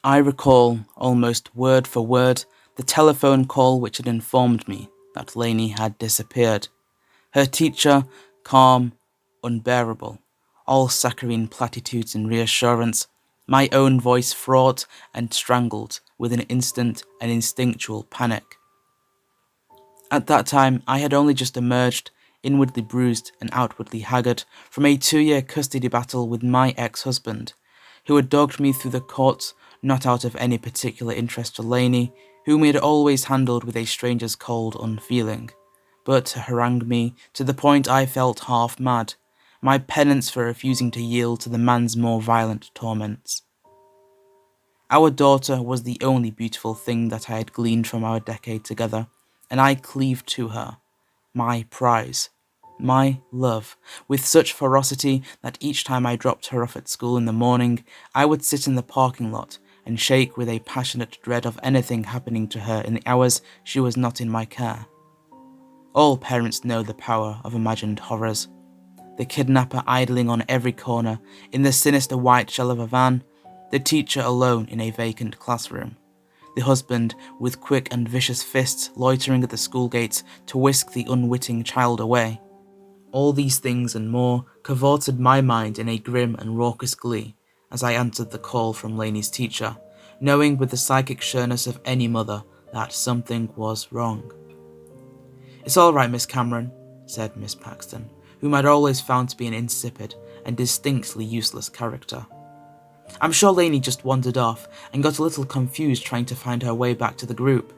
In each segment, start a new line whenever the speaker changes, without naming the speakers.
I recall, almost word for word, the telephone call which had informed me that Lainey had disappeared. Her teacher, calm, unbearable, all saccharine platitudes and reassurance, my own voice fraught and strangled with an instant and instinctual panic. At that time, I had only just emerged, inwardly bruised and outwardly haggard, from a 2-year custody battle with my ex-husband, who had dogged me through the courts not out of any particular interest to Lainey, whom he had always handled with a stranger's cold unfeeling, but to harangue me to the point I felt half mad, my penance for refusing to yield to the man's more violent torments. Our daughter was the only beautiful thing that I had gleaned from our decade together, and I cleaved to her, my prize, my love, with such ferocity that each time I dropped her off at school in the morning, I would sit in the parking lot and shake with a passionate dread of anything happening to her in the hours she was not in my care. All parents know the power of imagined horrors. The kidnapper idling on every corner, in the sinister white shell of a van, the teacher alone in a vacant classroom, the husband with quick and vicious fists loitering at the school gates to whisk the unwitting child away. All these things and more cavorted my mind in a grim and raucous glee as I answered the call from Lainey's teacher, knowing with the psychic sureness of any mother that something was wrong. "It's all right, Miss Cameron," said Miss Paxton, whom I'd always found to be an insipid and distinctly useless character. "I'm sure Lainey just wandered off and got a little confused trying to find her way back to the group.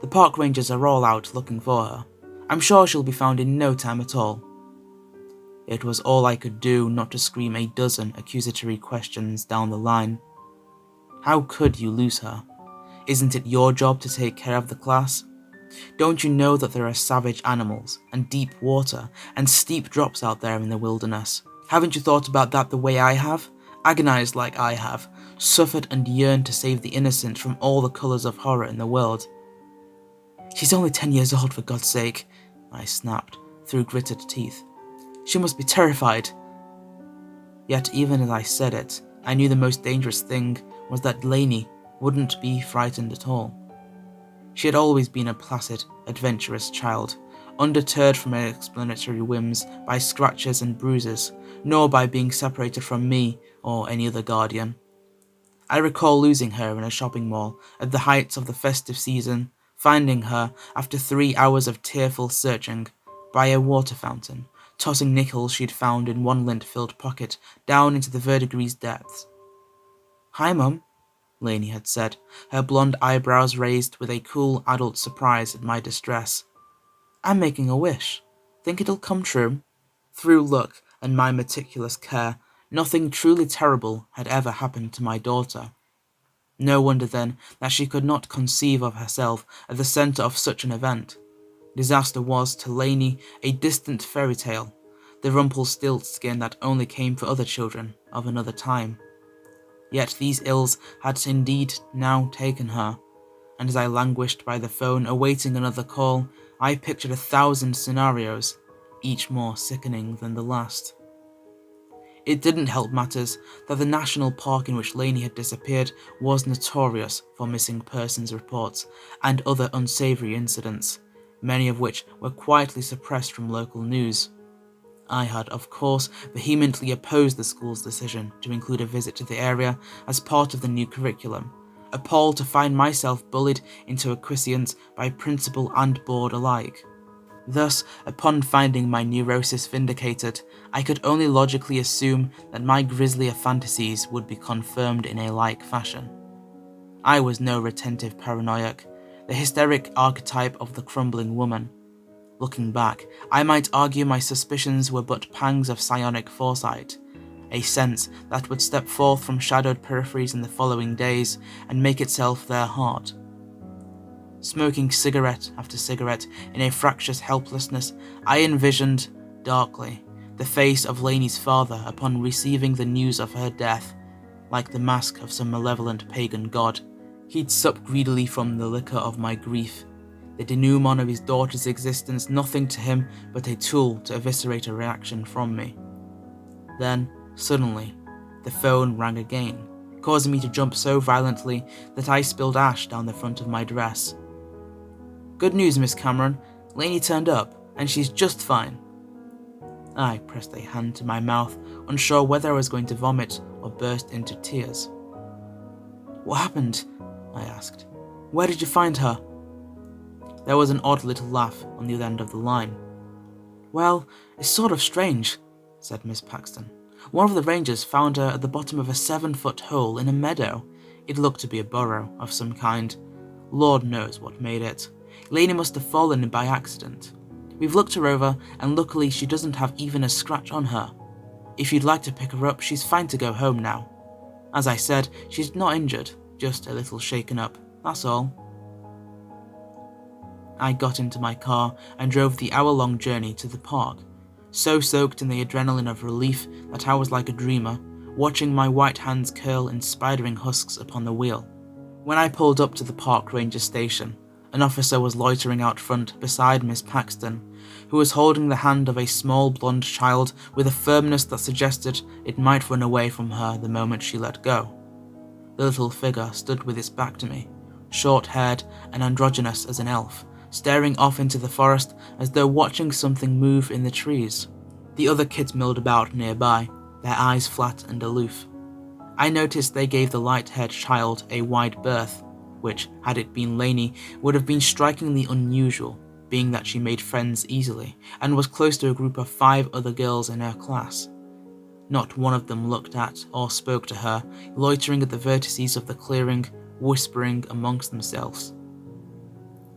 The park rangers are all out looking for her. I'm sure she'll be found in no time at all." It was all I could do not to scream a dozen accusatory questions down the line. How could you lose her? Isn't it your job to take care of the class? Don't you know that there are savage animals, and deep water, and steep drops out there in the wilderness? Haven't you thought about that the way I have? Agonized like I have, suffered and yearned to save the innocent from all the colours of horror in the world. "She's only 10 years old, for God's sake," I snapped, through gritted teeth. "She must be terrified." Yet even as I said it, I knew the most dangerous thing was that Lainey wouldn't be frightened at all. She had always been a placid, adventurous child, undeterred from her explanatory whims by scratches and bruises, nor by being separated from me or any other guardian. I recall losing her in a shopping mall at the height of the festive season, finding her, after 3 hours of tearful searching, by a water fountain, tossing nickels she'd found in one lint-filled pocket down into the verdigris depths. "Hi, Mum," Lainey had said, her blonde eyebrows raised with a cool adult surprise at my distress. "I'm making a wish. Think it'll come true?" Through luck and my meticulous care, nothing truly terrible had ever happened to my daughter. No wonder then that she could not conceive of herself at the centre of such an event. Disaster was, to Lainey, a distant fairy tale, the Rumpelstiltskin that only came for other children of another time. Yet these ills had indeed now taken her, and as I languished by the phone awaiting another call, I pictured 1,000 scenarios, each more sickening than the last. It didn't help matters that the national park in which Lainey had disappeared was notorious for missing persons reports and other unsavoury incidents, many of which were quietly suppressed from local news. I had, of course, vehemently opposed the school's decision to include a visit to the area as part of the new curriculum, appalled to find myself bullied into acquiescence by principal and board alike. Thus, upon finding my neurosis vindicated, I could only logically assume that my grislier fantasies would be confirmed in a like fashion. I was no retentive paranoiac, the hysteric archetype of the crumbling woman. Looking back, I might argue my suspicions were but pangs of psionic foresight, a sense that would step forth from shadowed peripheries in the following days and make itself their heart. Smoking cigarette after cigarette in a fractious helplessness, I envisioned, darkly, the face of Lainey's father upon receiving the news of her death, like the mask of some malevolent pagan god. He'd sup greedily from the liquor of my grief, the denouement of his daughter's existence nothing to him but a tool to eviscerate a reaction from me. Then, suddenly, the phone rang again, causing me to jump so violently that I spilled ash down the front of my dress. "Good news, Miss Cameron. Lainey turned up, and she's just fine." I pressed a hand to my mouth, unsure whether I was going to vomit or burst into tears. "What happened?" I asked. "Where did you find her?" There was an odd little laugh on the other end of the line. "Well, it's sort of strange," said Miss Paxton. "One of the rangers found her at the bottom of a 7-foot hole in a meadow. It looked to be a burrow of some kind. Lord knows what made it. Lainey must have fallen in by accident. We've looked her over, and luckily she doesn't have even a scratch on her. If you'd like to pick her up, she's fine to go home now. As I said, she's not injured, just a little shaken up, that's all." I got into my car and drove the hour-long journey to the park, so soaked in the adrenaline of relief that I was like a dreamer, watching my white hands curl in spidering husks upon the wheel. When I pulled up to the park ranger station, an officer was loitering out front beside Miss Paxton, who was holding the hand of a small blonde child with a firmness that suggested it might run away from her the moment she let go. The little figure stood with its back to me, short-haired and androgynous as an elf, staring off into the forest as though watching something move in the trees. The other kids milled about nearby, their eyes flat and aloof. I noticed they gave the light-haired child a wide berth, which, had it been Lainey, would have been strikingly unusual, being that she made friends easily, and was close to a group of 5 other girls in her class. Not one of them looked at or spoke to her, loitering at the vertices of the clearing, whispering amongst themselves.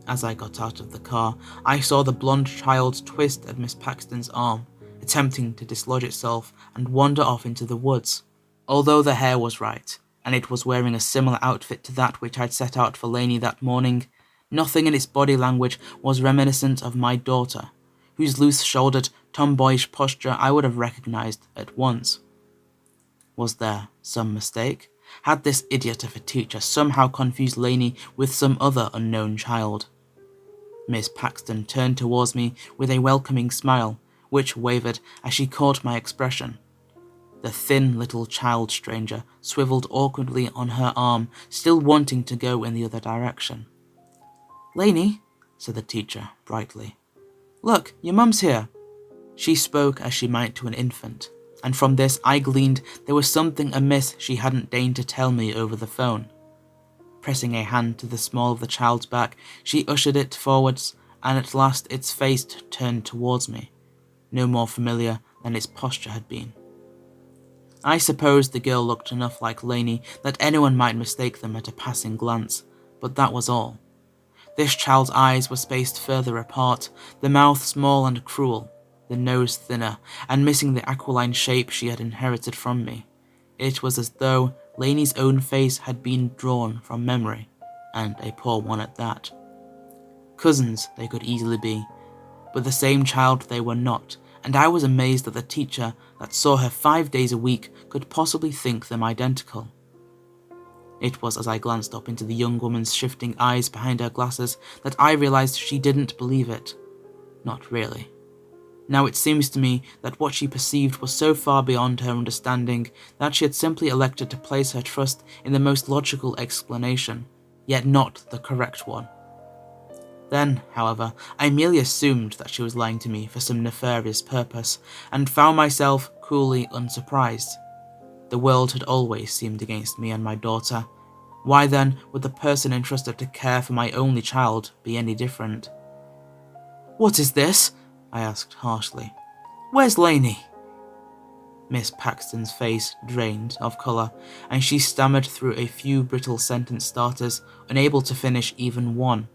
As I got out of the car, I saw the blonde child twist at Miss Paxton's arm, attempting to dislodge itself and wander off into the woods. Although the hair was right, and it was wearing a similar outfit to that which I'd set out for Lainey that morning, nothing in its body language was reminiscent of my daughter, whose loose-shouldered, tomboyish posture I would have recognized at once. Was there some mistake? Had this idiot of a teacher somehow confused Lainey with some other unknown child? Miss Paxton turned towards me with a welcoming smile, which wavered as she caught my expression. The thin little child stranger swiveled awkwardly on her arm, still wanting to go in the other direction. "Lainey," said the teacher brightly. "Look, your mum's here." She spoke as she might to an infant, and from this I gleaned there was something amiss she hadn't deigned to tell me over the phone. Pressing a hand to the small of the child's back, she ushered it forwards, and at last its face turned towards me, no more familiar than its posture had been. I suppose the girl looked enough like Lainey that anyone might mistake them at a passing glance, but that was all. This child's eyes were spaced further apart, the mouth small and cruel, the nose thinner, and missing the aquiline shape she had inherited from me. It was as though Lainey's own face had been drawn from memory, and a poor one at that. Cousins they could easily be, but the same child they were not, and I was amazed that the teacher that saw her 5 days a week could possibly think them identical. It was as I glanced up into the young woman's shifting eyes behind her glasses that I realized she didn't believe it. Not really. Now it seems to me that what she perceived was so far beyond her understanding that she had simply elected to place her trust in the most logical explanation, yet not the correct one. Then, however, I merely assumed that she was lying to me for some nefarious purpose, and found myself coolly unsurprised. The world had always seemed against me and my daughter. Why then would the person entrusted to care for my only child be any different? "What is this?" I asked harshly. "Where's Lainey?" Miss Paxton's face drained of colour, and she stammered through a few brittle sentence starters, unable to finish even one.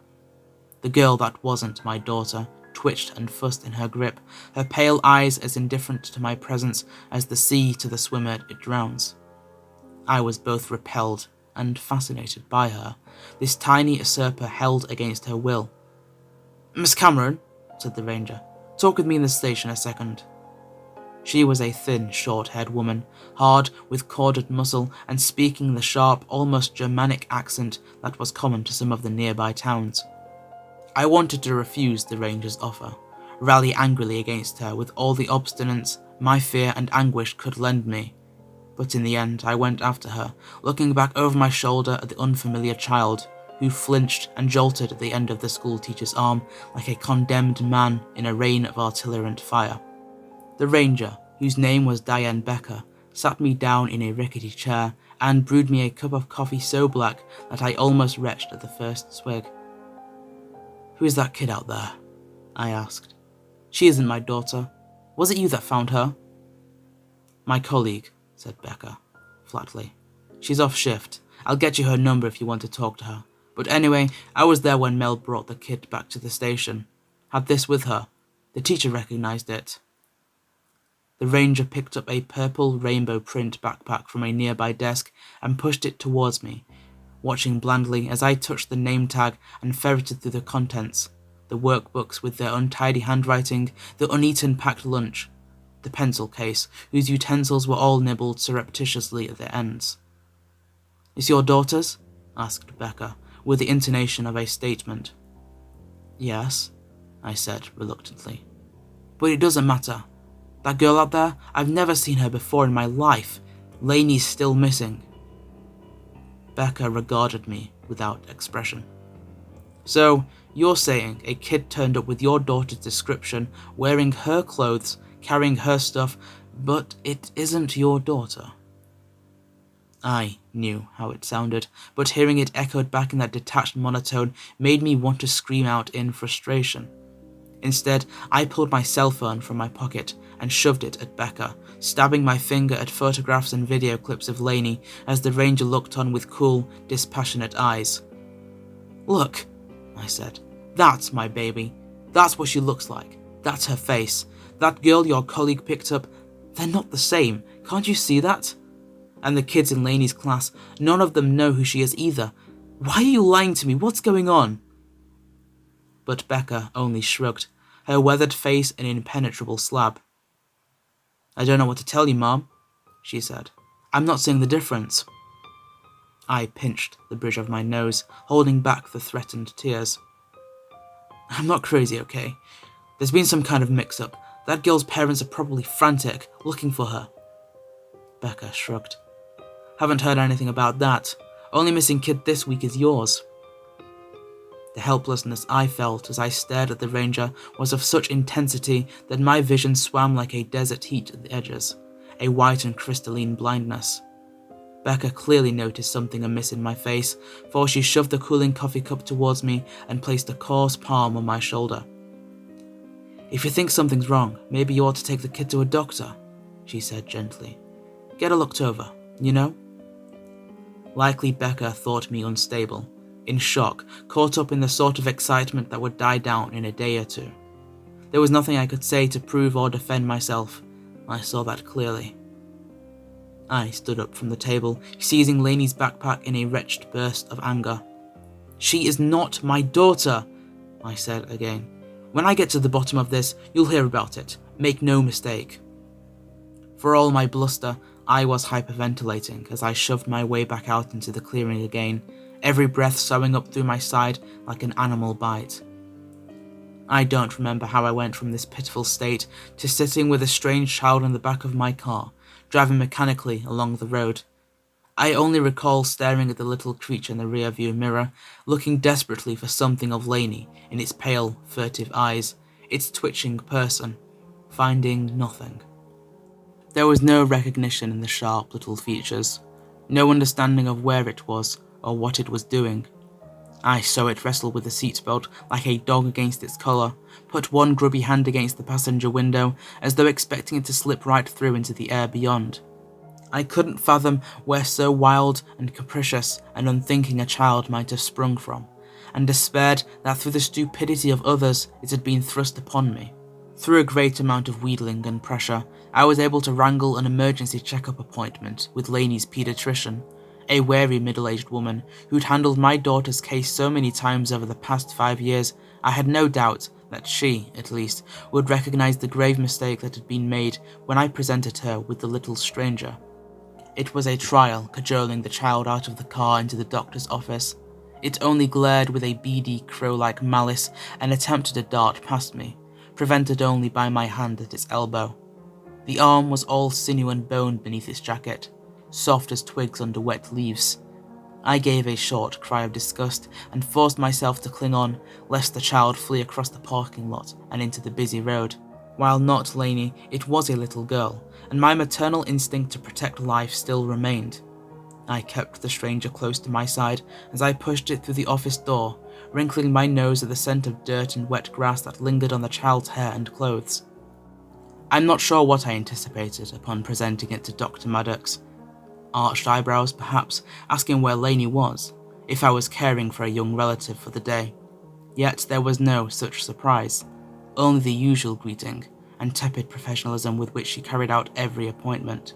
The girl that wasn't my daughter twitched and fussed in her grip, her pale eyes as indifferent to my presence as the sea to the swimmer it drowns. I was both repelled and fascinated by her, this tiny usurper held against her will. "Miss Cameron," said the ranger, "talk with me in the station a second." She was a thin, short-haired woman, hard, with corded muscle, and speaking the sharp, almost Germanic accent that was common to some of the nearby towns. I wanted to refuse the ranger's offer, rally angrily against her with all the obstinance my fear and anguish could lend me, but in the end I went after her, looking back over my shoulder at the unfamiliar child, who flinched and jolted at the end of the school teacher's arm like a condemned man in a rain of artillery fire. The ranger, whose name was Diane Becker, sat me down in a rickety chair and brewed me a cup of coffee so black that I almost retched at the first swig. "Who is that kid out there?" I asked. "She isn't my daughter. Was it you that found her?" "My colleague," said Becker, flatly. "She's off shift. I'll get you her number if you want to talk to her. But anyway, I was there when Mel brought the kid back to the station. Had this with her. The teacher recognized it." The ranger picked up a purple rainbow print backpack from a nearby desk and pushed it towards me, watching blandly as I touched the name tag and ferreted through the contents: the workbooks with their untidy handwriting, the uneaten packed lunch, the pencil case, whose utensils were all nibbled surreptitiously at their ends. "Is your daughter's?" asked Becca, with the intonation of a statement. "Yes," I said reluctantly. "But it doesn't matter. That girl out there, I've never seen her before in my life. Lainey's still missing." Becca regarded me without expression. "So, you're saying a kid turned up with your daughter's description, wearing her clothes, carrying her stuff, but it isn't your daughter?" I knew how it sounded, but hearing it echoed back in that detached monotone made me want to scream out in frustration. Instead, I pulled my cell phone from my pocket and shoved it at Becca, stabbing my finger at photographs and video clips of Lainey as the ranger looked on with cool, dispassionate eyes. "Look," I said. "That's my baby. That's what she looks like. That's her face. That girl your colleague picked up, they're not the same. Can't you see that? And the kids in Lainey's class, none of them know who she is either. Why are you lying to me? What's going on?" But Becca only shrugged, her weathered face an impenetrable slab. "I don't know what to tell you, Mom," she said. "I'm not seeing the difference." I pinched the bridge of my nose, holding back the threatened tears. "I'm not crazy, okay? There's been some kind of mix-up. That girl's parents are probably frantic, looking for her." Becca shrugged. "Haven't heard anything about that. Only missing kid this week is yours." The helplessness I felt as I stared at the ranger was of such intensity that my vision swam like a desert heat at the edges, a white and crystalline blindness. Becca clearly noticed something amiss in my face, for she shoved the cooling coffee cup towards me and placed a coarse palm on my shoulder. "If you think something's wrong, maybe you ought to take the kid to a doctor," she said gently. "Get her looked over, you know?" Likely Becca thought me unstable, in shock, caught up in the sort of excitement that would die down in a day or two. There was nothing I could say to prove or defend myself. I saw that clearly. I stood up from the table, seizing Lainey's backpack in a wretched burst of anger. "She is not my daughter," I said again. "When I get to the bottom of this, you'll hear about it. Make no mistake." For all my bluster, I was hyperventilating as I shoved my way back out into the clearing again, every breath sewing up through my side like an animal bite. I don't remember how I went from this pitiful state to sitting with a strange child in the back of my car, driving mechanically along the road. I only recall staring at the little creature in the rearview mirror, looking desperately for something of Lainey in its pale, furtive eyes, its twitching person, finding nothing. There was no recognition in the sharp little features, no understanding of where it was or what it was doing. I saw it wrestle with the seatbelt like a dog against its collar, put one grubby hand against the passenger window as though expecting it to slip right through into the air beyond. I couldn't fathom where so wild and capricious and unthinking a child might have sprung from, and despaired that through the stupidity of others it had been thrust upon me. Through a great amount of wheedling and pressure, I was able to wrangle an emergency checkup appointment with Lainey's paediatrician, a wary middle-aged woman who'd handled my daughter's case so many times over the past 5 years. I had no doubt that she, at least, would recognize the grave mistake that had been made when I presented her with the little stranger. It was a trial cajoling the child out of the car into the doctor's office. It only glared with a beady, crow-like malice and attempted to dart past me, prevented only by my hand at its elbow. The arm was all sinew and bone beneath its jacket, soft as twigs under wet leaves. I gave a short cry of disgust and forced myself to cling on, lest the child flee across the parking lot and into the busy road. While not Lainey, it was a little girl, and my maternal instinct to protect life still remained. I kept the stranger close to my side as I pushed it through the office door, wrinkling my nose at the scent of dirt and wet grass that lingered on the child's hair and clothes. I'm not sure what I anticipated upon presenting it to Dr. Maddox. Arched eyebrows, perhaps, asking where Lainey was, if I was caring for a young relative for the day. Yet there was no such surprise, only the usual greeting and tepid professionalism with which she carried out every appointment.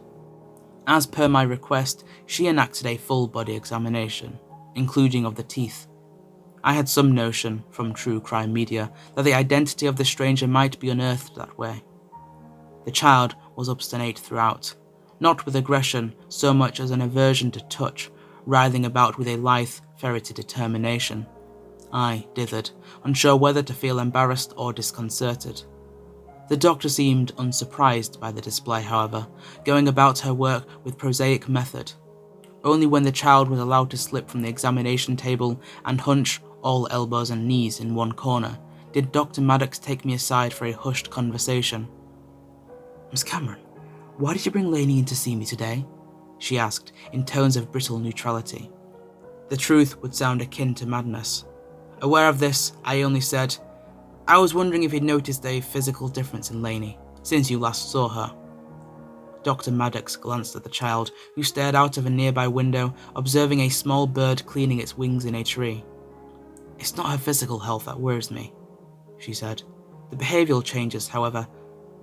As per my request, she enacted a full-body examination, including of the teeth. I had some notion, from true crime media, that the identity of the stranger might be unearthed that way. The child was obstinate throughout, not with aggression so much as an aversion to touch, writhing about with a lithe, ferreted determination. I dithered, unsure whether to feel embarrassed or disconcerted. The doctor seemed unsurprised by the display, however, going about her work with prosaic method. Only when the child was allowed to slip from the examination table and hunch, all elbows and knees in one corner, did Dr. Maddox take me aside for a hushed conversation. "Miss Cameron, why did you bring Lainey in to see me today?" she asked, in tones of brittle neutrality. The truth would sound akin to madness. Aware of this, I only said, "I was wondering if you'd noticed a physical difference in Lainey since you last saw her." Dr. Maddox glanced at the child, who stared out of a nearby window, observing a small bird cleaning its wings in a tree. "It's not her physical health that worries me," she said. "The behavioural changes, however,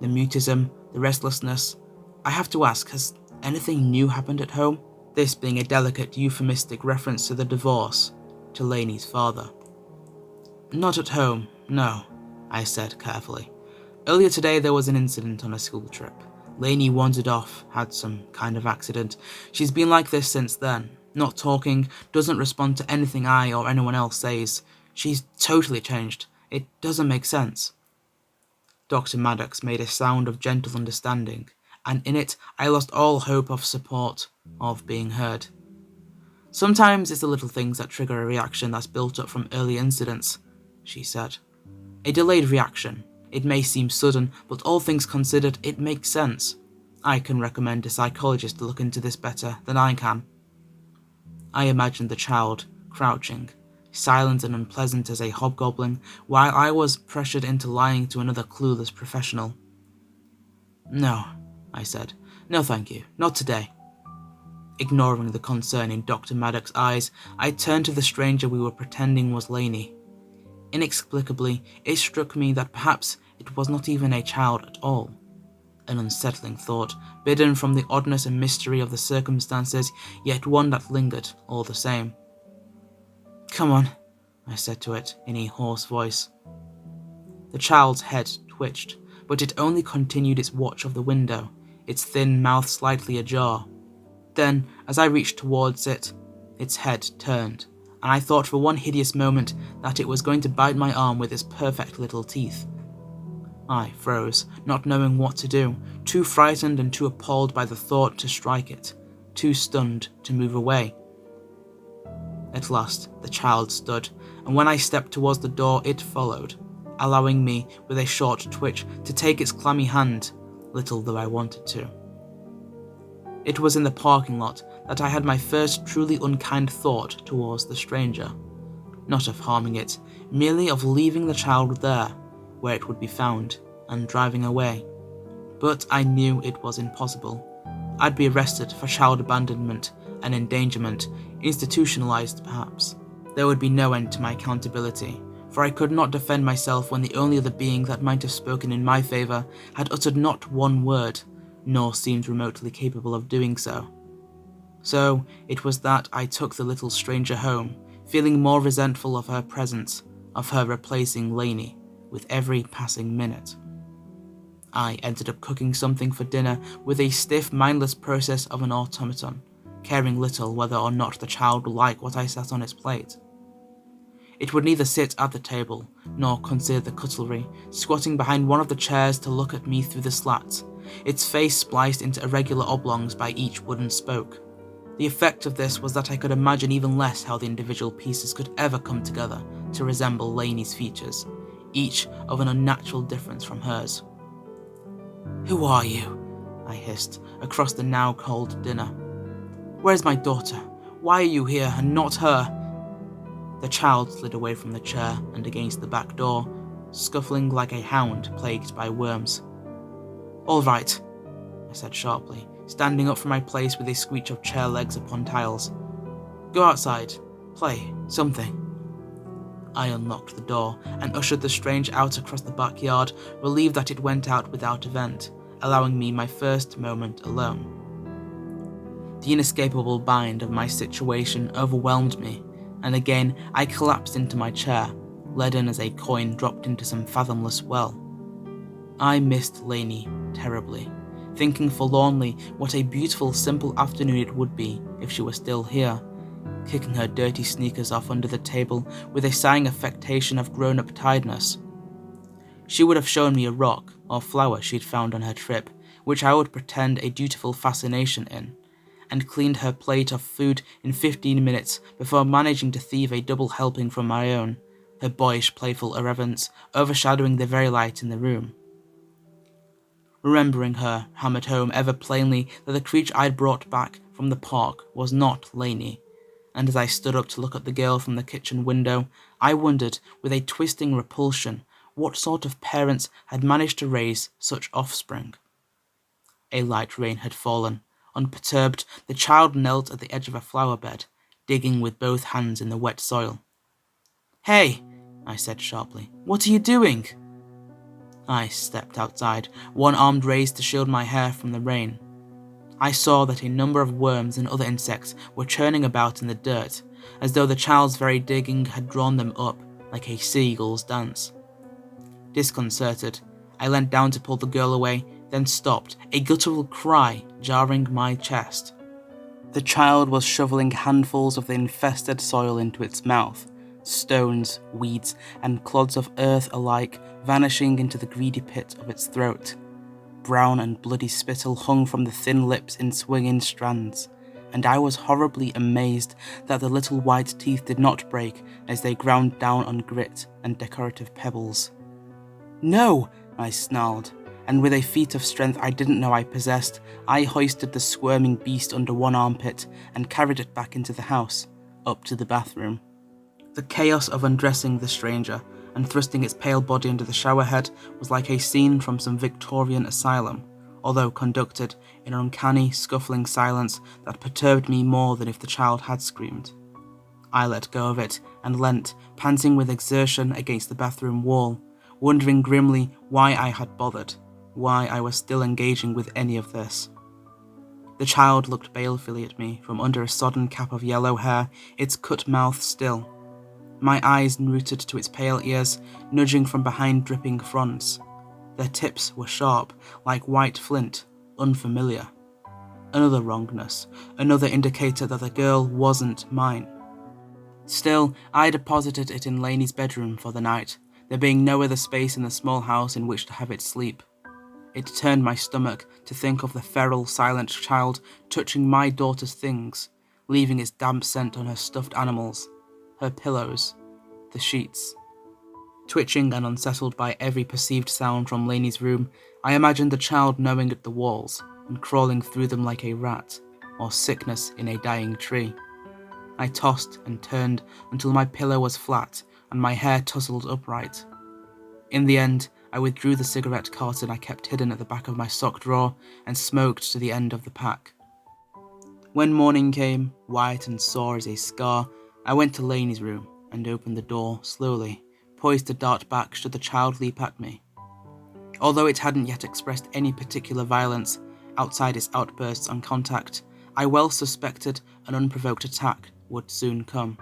the mutism, the restlessness. I have to ask, has anything new happened at home?" This being a delicate euphemistic reference to the divorce, to Lainey's father. "Not at home, no," I said carefully. "Earlier today there was an incident on a school trip. Lainey wandered off, had some kind of accident. She's been like this since then, not talking, doesn't respond to anything I or anyone else says. She's totally changed. It doesn't make sense." Dr. Maddox made a sound of gentle understanding, and in it I lost all hope of support, of being heard. "Sometimes it's the little things that trigger a reaction that's built up from early incidents," she said. "A delayed reaction. It may seem sudden, but all things considered, it makes sense. I can recommend a psychologist to look into this better than I can." I imagined the child, crouching, silent and unpleasant as a hobgoblin, while I was pressured into lying to another clueless professional. "No," I said. "No thank you, not today." Ignoring the concern in Dr. Maddox's eyes, I turned to the stranger we were pretending was Lainey. Inexplicably, it struck me that perhaps it was not even a child at all. An unsettling thought, bidden from the oddness and mystery of the circumstances, yet one that lingered all the same. "Come on," I said to it in a hoarse voice. The child's head twitched, but it only continued its watch of the window, its thin mouth slightly ajar. Then, as I reached towards it, its head turned, and I thought for one hideous moment that it was going to bite my arm with its perfect little teeth. I froze, not knowing what to do, too frightened and too appalled by the thought to strike it, too stunned to move away. At last, the child stood, and when I stepped towards the door, it followed, allowing me, with a short twitch, to take its clammy hand, little though I wanted to. It was in the parking lot that I had my first truly unkind thought towards the stranger. Not of harming it, merely of leaving the child there, where it would be found, and driving away. But I knew it was impossible. I'd be arrested for child abandonment and endangerment, institutionalized perhaps. There would be no end to my accountability, for I could not defend myself when the only other being that might have spoken in my favour had uttered not one word, nor seemed remotely capable of doing so. So it was that I took the little stranger home, feeling more resentful of her presence, of her replacing Lainey, with every passing minute. I ended up cooking something for dinner with a stiff, mindless process of an automaton, caring little whether or not the child would like what I set on its plate. It would neither sit at the table, nor consider the cutlery, squatting behind one of the chairs to look at me through the slats, its face spliced into irregular oblongs by each wooden spoke. The effect of this was that I could imagine even less how the individual pieces could ever come together to resemble Lainey's features, each of an unnatural difference from hers. "Who are you?" I hissed across the now cold dinner. "Where's my daughter? Why are you here and not her?" The child slid away from the chair and against the back door, scuffling like a hound plagued by worms. "All right," I said sharply, standing up from my place with a screech of chair legs upon tiles. "Go outside. Play. Something." I unlocked the door and ushered the strange out across the backyard, relieved that it went out without event, allowing me my first moment alone. The inescapable bind of my situation overwhelmed me, and again I collapsed into my chair, leaden as a coin dropped into some fathomless well. I missed Lainey terribly, thinking forlornly what a beautiful, simple afternoon it would be if she were still here, kicking her dirty sneakers off under the table with a sighing affectation of grown-up tiredness. She would have shown me a rock or flower she'd found on her trip, which I would pretend a dutiful fascination in, and cleaned her plate of food in 15 minutes before managing to thieve a double helping from my own, her boyish playful irreverence overshadowing the very light in the room. Remembering her hammered home ever plainly that the creature I'd brought back from the park was not Lainey, and as I stood up to look at the girl from the kitchen window, I wondered, with a twisting repulsion, what sort of parents had managed to raise such offspring. A light rain had fallen. Unperturbed, the child knelt at the edge of a flower bed, digging with both hands in the wet soil. "Hey," I said sharply, "what are you doing?" I stepped outside, one arm raised to shield my hair from the rain. I saw that a number of worms and other insects were churning about in the dirt, as though the child's very digging had drawn them up like a seagull's dance. Disconcerted, I leant down to pull the girl away, then stopped, a guttural cry jarring my chest. The child was shoveling handfuls of the infested soil into its mouth, stones, weeds, and clods of earth alike vanishing into the greedy pit of its throat. Brown and bloody spittle hung from the thin lips in swinging strands, and I was horribly amazed that the little white teeth did not break as they ground down on grit and decorative pebbles. "No!" I snarled, and with a feat of strength I didn't know I possessed, I hoisted the squirming beast under one armpit and carried it back into the house, up to the bathroom. The chaos of undressing the stranger and thrusting its pale body under the shower head was like a scene from some Victorian asylum, although conducted in an uncanny, scuffling silence that perturbed me more than if the child had screamed. I let go of it and leant, panting with exertion, against the bathroom wall, wondering grimly why I had bothered, why I was still engaging with any of this. The child looked balefully at me from under a sodden cap of yellow hair, its cut mouth still. My eyes rooted to its pale ears, nudging from behind dripping fronds. Their tips were sharp, like white flint, unfamiliar. Another wrongness, another indicator that the girl wasn't mine. Still, I deposited it in Lainey's bedroom for the night, there being no other space in the small house in which to have it sleep. It turned my stomach to think of the feral, silent child touching my daughter's things, leaving its damp scent on her stuffed animals, her pillows, the sheets. Twitching and unsettled by every perceived sound from Lainey's room, I imagined the child gnawing at the walls and crawling through them like a rat, or sickness in a dying tree. I tossed and turned until my pillow was flat and my hair tousled upright. In the end, I withdrew the cigarette carton I kept hidden at the back of my sock drawer and smoked to the end of the pack. When morning came, white and sore as a scar, I went to Lainey's room and opened the door slowly, poised to dart back should the child leap at me. Although it hadn't yet expressed any particular violence, outside its outbursts on contact, I well suspected an unprovoked attack would soon come.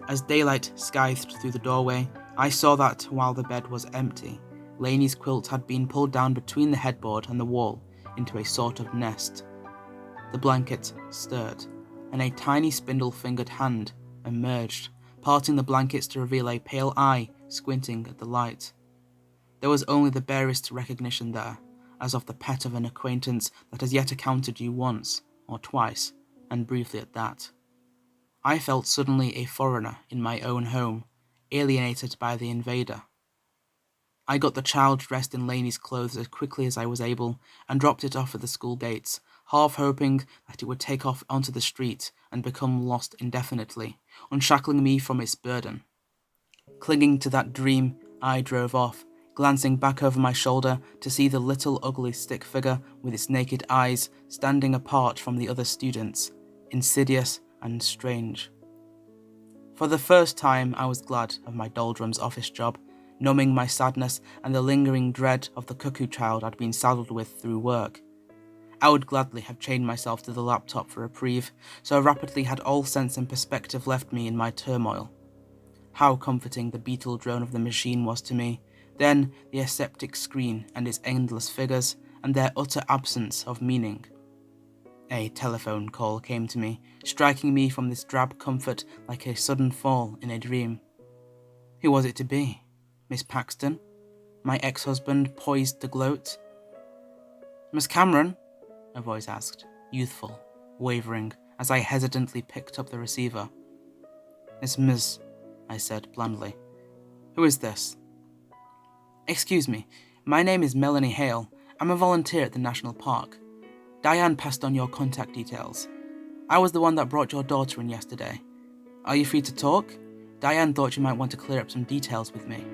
As daylight scythed through the doorway, I saw that, while the bed was empty, Lainey's quilt had been pulled down between the headboard and the wall into a sort of nest. The blanket stirred, and a tiny spindle-fingered hand emerged, parting the blankets to reveal a pale eye squinting at the light. There was only the barest recognition there, as of the pet of an acquaintance that has yet encountered you once, or twice, and briefly at that. I felt suddenly a foreigner in my own home, alienated by the invader. I got the child dressed in Lainey's clothes as quickly as I was able and dropped it off at the school gates, half hoping that it would take off onto the street and become lost indefinitely, unshackling me from its burden. Clinging to that dream, I drove off, glancing back over my shoulder to see the little ugly stick figure with its naked eyes standing apart from the other students, insidious and strange. For the first time, I was glad of my doldrums office job, numbing my sadness and the lingering dread of the cuckoo child I'd been saddled with through work. I would gladly have chained myself to the laptop for reprieve, so rapidly had all sense and perspective left me in my turmoil. How comforting the beetle drone of the machine was to me, then the aseptic screen and its endless figures, and their utter absence of meaning. A telephone call came to me, striking me from this drab comfort like a sudden fall in a dream. Who was it to be? Miss Paxton? My ex-husband poised to gloat? "Miss Cameron?" a voice asked, youthful, wavering, as I hesitantly picked up the receiver. "It's Miss," I said blandly. "Who is this?" "Excuse me, my name is Melanie Hale. I'm a volunteer at the National Park. Diane passed on your contact details. I was the one that brought your daughter in yesterday. Are you free to talk? Diane thought you might want to clear up some details with me."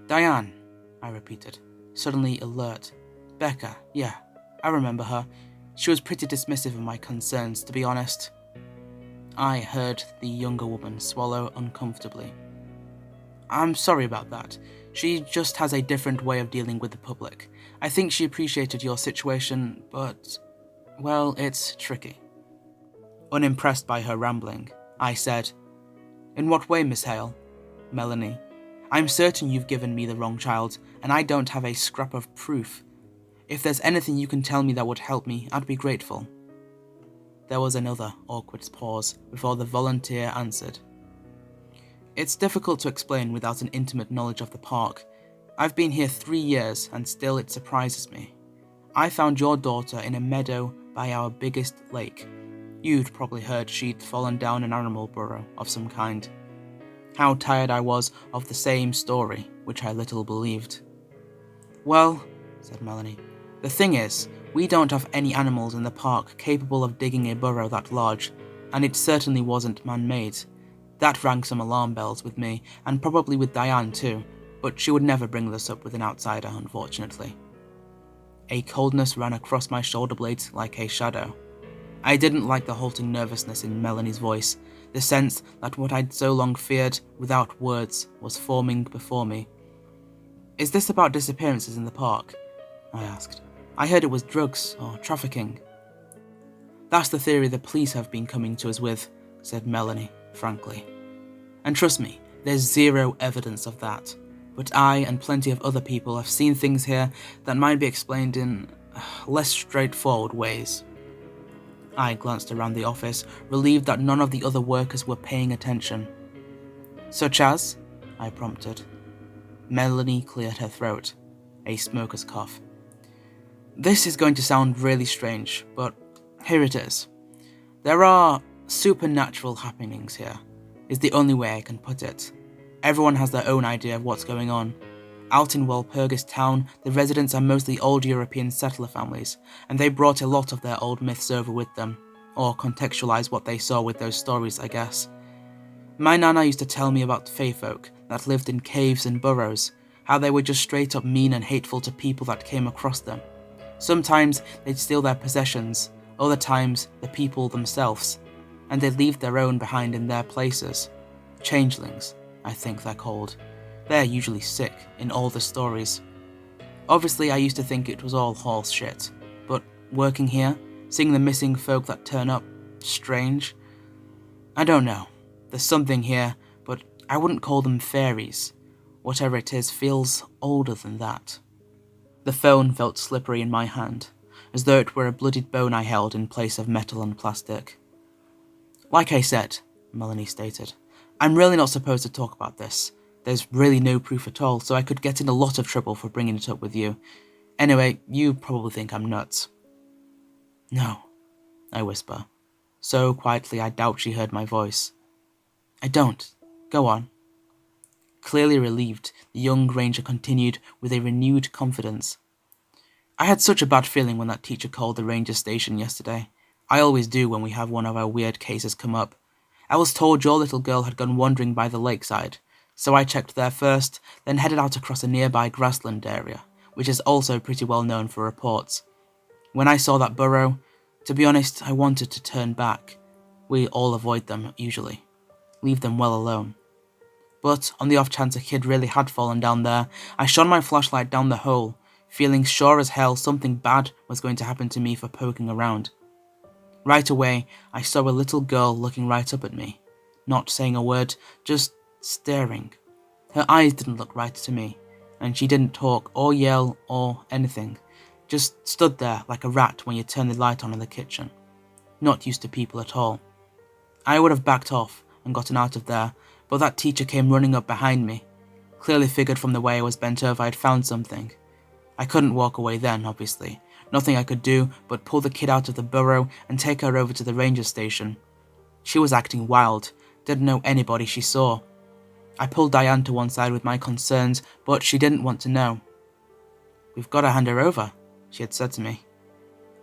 "Diane," I repeated, suddenly alert. "Becca, yeah, I remember her. She was pretty dismissive of my concerns, to be honest." I heard the younger woman swallow uncomfortably. "I'm sorry about that. She just has a different way of dealing with the public. I think she appreciated your situation, but, well, it's tricky." Unimpressed by her rambling, I said, "In what way, Miss Hale?" "Melanie, I'm certain you've given me the wrong child, and I don't have a scrap of proof. If there's anything you can tell me that would help me, I'd be grateful." There was another awkward pause before the volunteer answered. "It's difficult to explain without an intimate knowledge of the park. I've been here 3 years, and still it surprises me. I found your daughter in a meadow by our biggest lake. You'd probably heard she'd fallen down an animal burrow of some kind. How tired I was of the same story, which I little believed." "Well," said Melanie, "the thing is, we don't have any animals in the park capable of digging a burrow that large, and it certainly wasn't man-made. That rang some alarm bells with me, and probably with Diane too, but she would never bring this up with an outsider, unfortunately." A coldness ran across my shoulder blades like a shadow. I didn't like the halting nervousness in Melanie's voice, the sense that what I'd so long feared, without words, was forming before me. "Is this about disappearances in the park?" I asked. "I heard it was drugs or trafficking." "That's the theory the police have been coming to us with," said Melanie, frankly. "And trust me, there's zero evidence of that. But I and plenty of other people have seen things here that might be explained in less straightforward ways." I glanced around the office, relieved that none of the other workers were paying attention. "Such as?" I prompted. Melanie cleared her throat, a smoker's cough. "This is going to sound really strange, but here it is. There are supernatural happenings here, is the only way I can put it. Everyone has their own idea of what's going on. Out in Walpurgis town, the residents are mostly old European settler families, and they brought a lot of their old myths over with them, or contextualized what they saw with those stories, I guess. My nana used to tell me about fae folk that lived in caves and burrows, how they were just straight up mean and hateful to people that came across them. Sometimes they'd steal their possessions, other times the people themselves, and they'd leave their own behind in their places. Changelings, I think they're called. They're usually sick in all the stories. Obviously, I used to think it was all horse shit, but working here, seeing the missing folk that turn up, strange. I don't know. There's something here, but I wouldn't call them fairies. Whatever it is feels older than that." The phone felt slippery in my hand, as though it were a bloodied bone I held in place of metal and plastic. "Like I said," Melanie stated, "I'm really not supposed to talk about this. There's really no proof at all, so I could get in a lot of trouble for bringing it up with you. Anyway, you probably think I'm nuts." "No," I whisper, so quietly I doubt she heard my voice. "I don't. Go on." Clearly relieved, the young ranger continued with a renewed confidence. "I had such a bad feeling when that teacher called the ranger station yesterday. I always do when we have one of our weird cases come up. I was told your little girl had gone wandering by the lakeside, so I checked there first, then headed out across a nearby grassland area, which is also pretty well known for reports. When I saw that burrow, to be honest, I wanted to turn back. We all avoid them, usually. Leave them well alone. But on the off chance a kid really had fallen down there, I shone my flashlight down the hole, feeling sure as hell something bad was going to happen to me for poking around. Right away, I saw a little girl looking right up at me, not saying a word, just staring. Her eyes didn't look right to me, and she didn't talk or yell or anything, just stood there like a rat when you turn the light on in the kitchen. Not used to people at all. I would have backed off and gotten out of there, but that teacher came running up behind me. Clearly figured from the way I was bent over I'd found something. I couldn't walk away then, obviously. Nothing I could do but pull the kid out of the burrow and take her over to the ranger station. She was acting wild, didn't know anybody she saw. I pulled Diane to one side with my concerns, but she didn't want to know. "We've got to hand her over," she had said to me.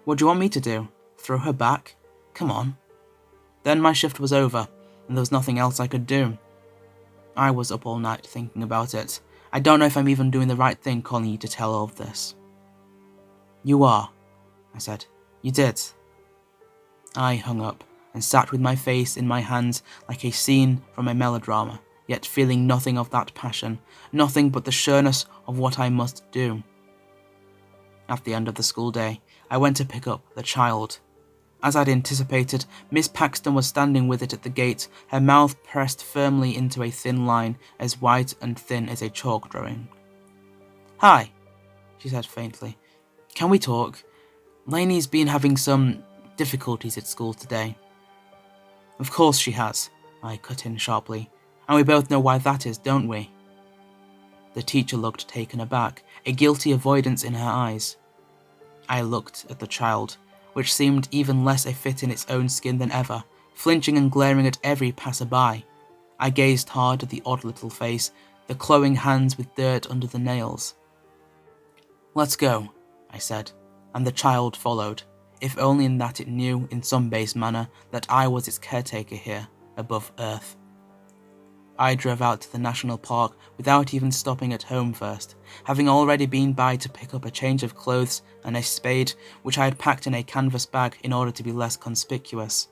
"What do you want me to do? Throw her back? Come on." Then my shift was over, and there was nothing else I could do. I was up all night thinking about it. I don't know if I'm even doing the right thing calling you to tell all of this. "You are," I said. "You did." I hung up and sat with my face in my hands like a scene from a melodrama, yet feeling nothing of that passion, nothing but the sureness of what I must do. At the end of the school day, I went to pick up the child. As I'd anticipated, Miss Paxton was standing with it at the gate, her mouth pressed firmly into a thin line, as white and thin as a chalk drawing. "Hi," she said faintly. "Can we talk? Lainey's been having some difficulties at school today." "Of course she has," I cut in sharply. "And we both know why that is, don't we?" The teacher looked taken aback, a guilty avoidance in her eyes. I looked at the child, which seemed even less a fit in its own skin than ever, flinching and glaring at every passer-by. I gazed hard at the odd little face, the clawing hands with dirt under the nails. "Let's go," I said, and the child followed, if only in that it knew, in some base manner, that I was its caretaker here, above earth. I drove out to the national park without even stopping at home first, having already been by to pick up a change of clothes and a spade, which I had packed in a canvas bag in order to be less conspicuous.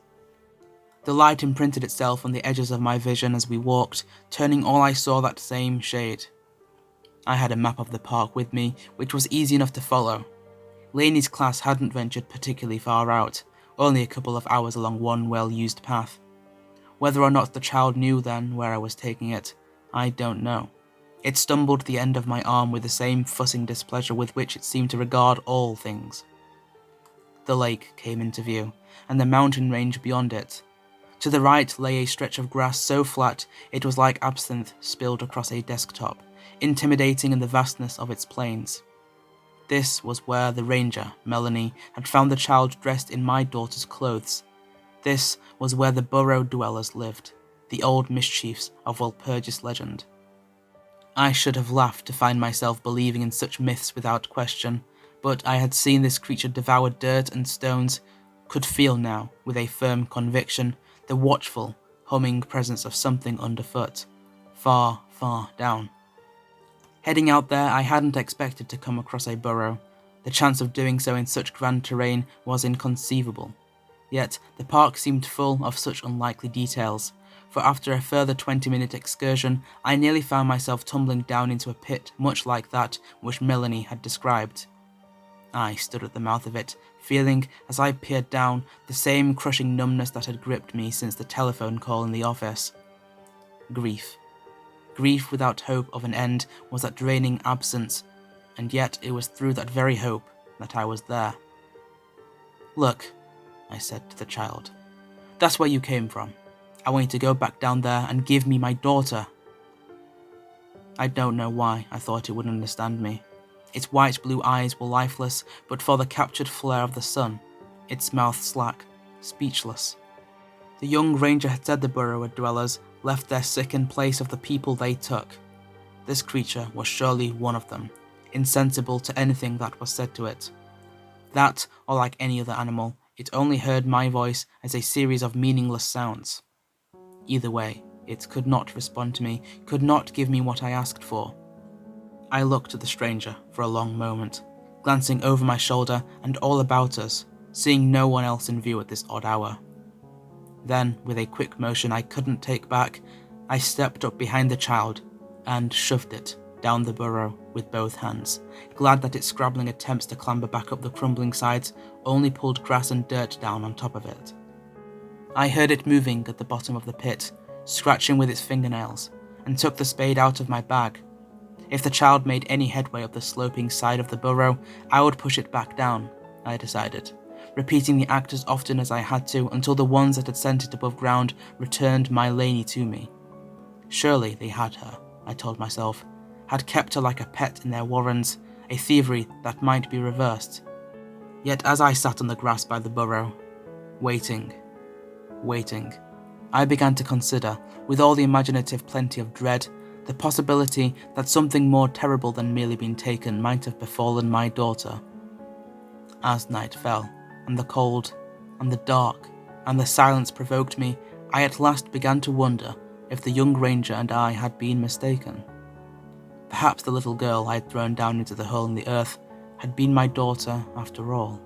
The light imprinted itself on the edges of my vision as we walked, turning all I saw that same shade. I had a map of the park with me, which was easy enough to follow. Lainey's class hadn't ventured particularly far out, only a couple of hours along one well-used path. Whether or not the child knew then where I was taking it, I don't know. It stumbled the end of my arm with the same fussing displeasure with which it seemed to regard all things. The lake came into view, and the mountain range beyond it. To the right lay a stretch of grass so flat it was like absinthe spilled across a desktop, intimidating in the vastness of its plains. This was where the ranger, Melanie, had found the child dressed in my daughter's clothes. This was where the burrow dwellers lived, the old mischiefs of Walpurgis legend. I should have laughed to find myself believing in such myths without question, but I had seen this creature devour dirt and stones, could feel now, with a firm conviction, the watchful, humming presence of something underfoot, far, far down. Heading out there, I hadn't expected to come across a burrow. The chance of doing so in such grand terrain was inconceivable. Yet the park seemed full of such unlikely details, for after a further 20-minute excursion, I nearly found myself tumbling down into a pit much like that which Melanie had described. I stood at the mouth of it, feeling, as I peered down, the same crushing numbness that had gripped me since the telephone call in the office. Grief. Grief without hope of an end was that draining absence, and yet it was through that very hope that I was there. "Look," I said to the child. "That's where you came from. I want you to go back down there and give me my daughter." I don't know why I thought it would understand me. Its white-blue eyes were lifeless, but for the captured flare of the sun, its mouth slack, speechless. The young ranger had said the burrow dwellers left their sick in place of the people they took. This creature was surely one of them, insensible to anything that was said to it. That, or like any other animal, it only heard my voice as a series of meaningless sounds. Either way, it could not respond to me, could not give me what I asked for. I looked at the stranger for a long moment, glancing over my shoulder and all about us, seeing no one else in view at this odd hour. Then, with a quick motion I couldn't take back, I stepped up behind the child and shoved it down the burrow with both hands, glad that its scrabbling attempts to clamber back up the crumbling sides only pulled grass and dirt down on top of it. I heard it moving at the bottom of the pit, scratching with its fingernails, and took the spade out of my bag. If the child made any headway up the sloping side of the burrow, I would push it back down, I decided, repeating the act as often as I had to until the ones that had sent it above ground returned my Lainey to me. Surely they had her, I told myself, had kept her like a pet in their warrens, a thievery that might be reversed. Yet as I sat on the grass by the burrow, waiting, I began to consider, with all the imaginative plenty of dread, the possibility that something more terrible than merely being taken might have befallen my daughter. As night fell, and the cold, and the dark, and the silence provoked me, I at last began to wonder if the young ranger and I had been mistaken. Perhaps the little girl I had thrown down into the hole in the earth had been my daughter after all.